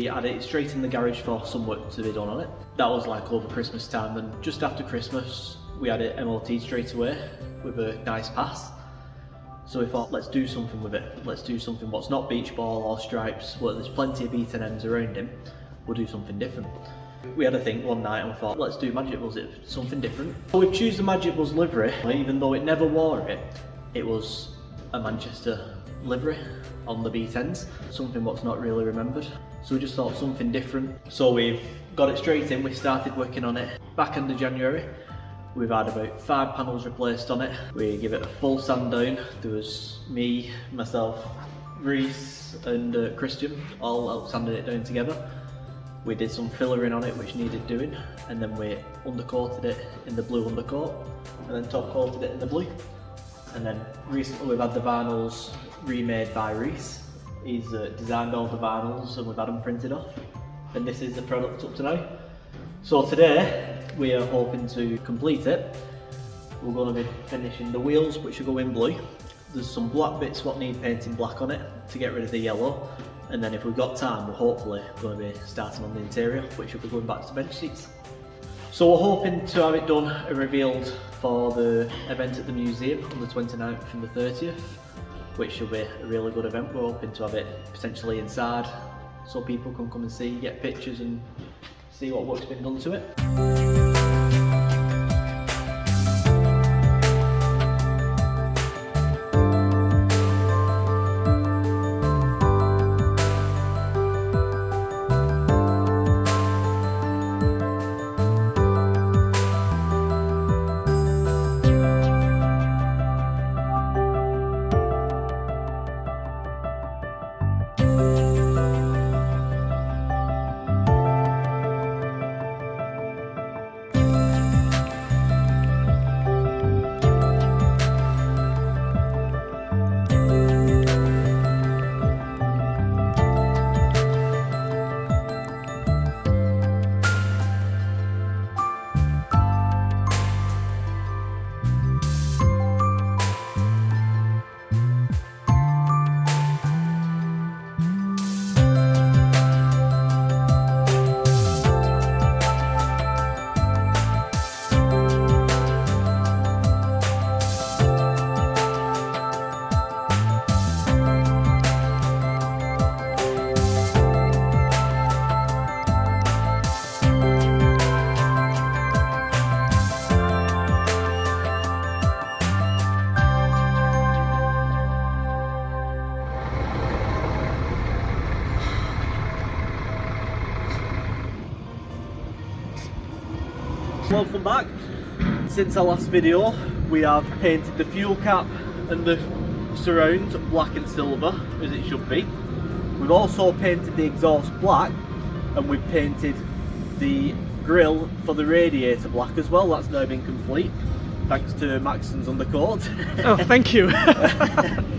had it straight in the garage for some work to be done on it. That was like over Christmas time, and just after Christmas we had it MOT straight away with a nice pass. So we thought, let's do something with it. Let's do something what's not beach ball or stripes. Well, there's plenty of B10Ms around him. We'll do something different. We had a think one night and we thought, let's do Magic Buzz, it's something different. So we've chosen the Magic Buzz livery. Even though it never wore it, it was a Manchester livery on the B10s. Something what's not really remembered. So we just thought something different. So we've got it straight in, we started working on it back end of January. We've had about 5 panels replaced on it. We give it a full sand down. There was me, myself, Reese and Christian all out sanding it down together. We did some fillering on it which needed doing, and then we undercoated it in the blue undercoat and then top coated it in the blue. And then recently we've had the vinyls remade by Reese. He's designed all the vinyls and we've had them printed off. And this is the product up to now. So today we are hoping to complete it. We're going to be finishing the wheels, which will go in blue. There's some black bits what need painting black on it to get rid of the yellow. And then if we've got time, we're hopefully going to be starting on the interior, which will be going back to bench seats. So we're hoping to have it done and revealed for the event at the museum on the 29th and the 30th, which will be a really good event. We're hoping to have it potentially inside so people can come and see, get pictures and see what work's been done to it. Welcome back. Since our last video we have painted the fuel cap and the surround black and silver as it should be. We've also painted the exhaust black and we've painted the grille for the radiator black as well. That's now been complete thanks to Maxson's undercoat. Oh, thank you.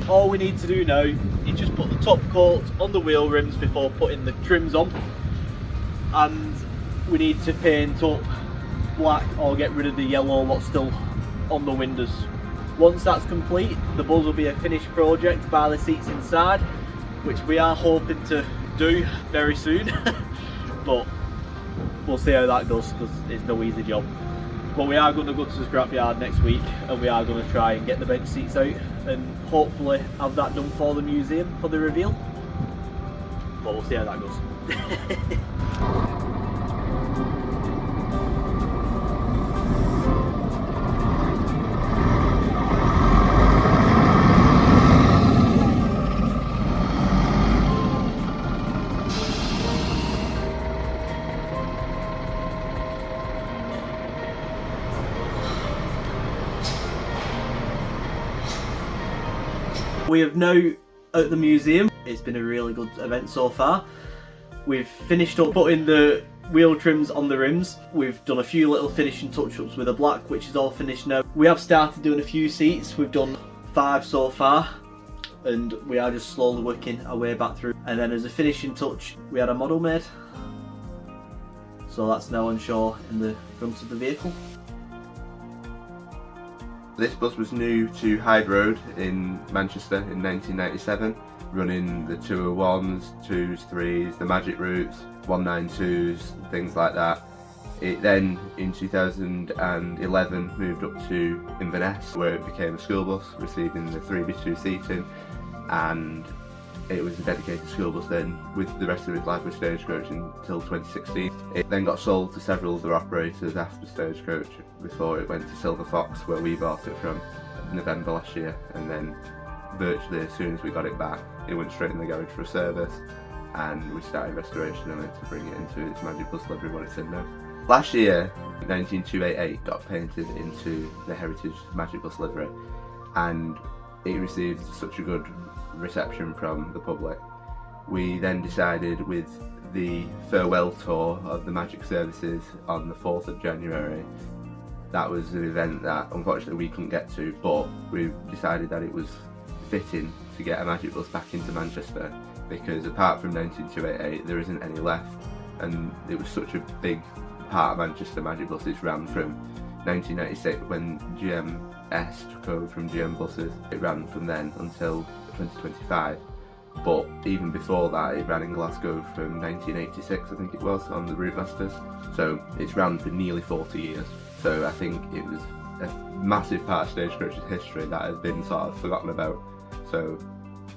All we need to do now is just put the top coat on the wheel rims before putting the trims on, and we need to paint up black or get rid of the yellow what's still on the windows. Once that's complete, the Buzz will be a finished project, bar the seats inside, which we are hoping to do very soon. But we'll see how that goes because it's no easy job. But we are going to go to the scrapyard next week and we are going to try and get the bench seats out and hopefully have that done for the museum for the reveal. But we'll see how that goes. We have now at the museum. It's been a really good event so far. We've finished up putting the wheel trims on the rims. We've done a few little finishing touch-ups with the black, which is all finished now. We have started doing a few seats. We've done 5 so far and we are just slowly working our way back through. And then as a finishing touch, we had a model made. So that's now on shore in the front of the vehicle. This bus was new to Hyde Road in Manchester in 1997, running the 201s, 2s, 3s, the magic routes, 192s, things like that. It then, in 2011, moved up to Inverness, where it became a school bus, receiving the 3x2 seating, and it was a dedicated school bus then, with the rest of its life with Stagecoach until 2016. It then got sold to several other operators after Stagecoach, before it went to Silver Fox, where we bought it from November last year, and then virtually as soon as we got it back, it went straight in the garage for a service, and we started restoration on it to bring it into its Magic Bus livery, what it's in now. Last year, 19288 got painted into the Heritage Magic Bus livery, and it received such a good reception from the public. We then decided, with the farewell tour of the Magic services on the 4th of January, that was an event that unfortunately we couldn't get to, but we decided that it was fitting to get a Magic Bus back into Manchester, because apart from 19288 there isn't any left, and it was such a big part of Manchester Magic Bus. It's ran from 1996, when GMS took over from GM Buses. It ran from then until 2025, but even before that it ran in Glasgow from 1986, I think it was, on the Route Masters. So it's ran for nearly 40 years. So I think it was a massive part of Stagecoach's history that has been sort of forgotten about. So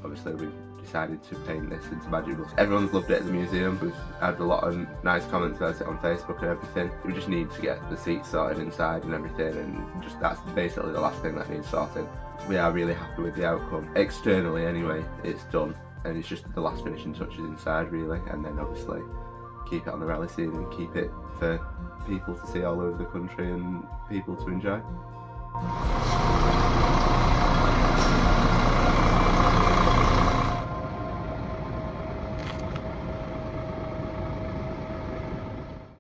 obviously we decided to paint this into Magic Bus. Everyone's loved it at the museum. We've had a lot of nice comments about it on Facebook and everything. We just need to get the seats sorted inside and everything, and just that's basically the last thing that needs sorted. We are really happy with the outcome. Externally anyway, it's done, and it's just the last finishing touches inside really, and then obviously keep it on the rally scene and keep it for people to see all over the country and people to enjoy.